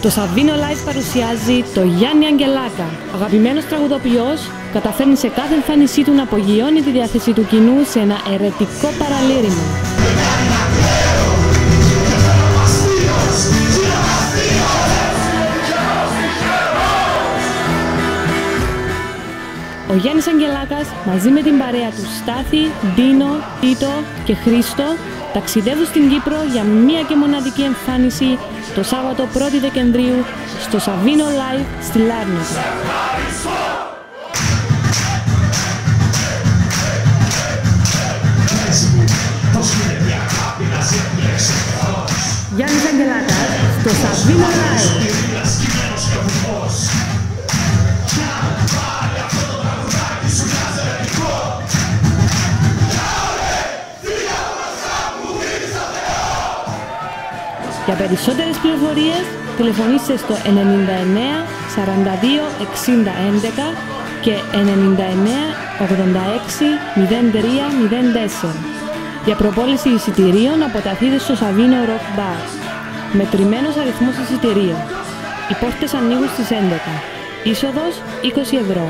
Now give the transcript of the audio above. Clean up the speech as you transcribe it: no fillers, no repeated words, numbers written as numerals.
Το Σαββίνο Live παρουσιάζει το Γιάννη Αγγελάκα. Ο αγαπημένος τραγουδοποιός καταφέρνει σε κάθε εμφάνισή του να απογειώνει τη διάθεση του κοινού σε ένα αιρετικό παραλήρημα. Ο Γιάννης Αγγελάκας μαζί με την παρέα του Στάθη, Ντίνο, Τίτο και Χρήστο ταξιδεύουν στην Κύπρο για μία και μοναδική εμφάνιση το Σάββατο 1η Δεκεμβρίου στο Σαββίνο Live στη Λάρνακα. Γιάννης Αγγελάκας στο Σαββίνο Live. Για περισσότερες πληροφορίες τηλεφωνήστε στο 99 42 60 11 και 99 86 03 04 για προπόληση εισιτηρίων αποταθείτε στο Σαββίνο Rock Bar. Μετρημένος αριθμός εισιτηρίων. Οι πόρτες ανοίγουν στις 11. Είσοδος 20 ευρώ.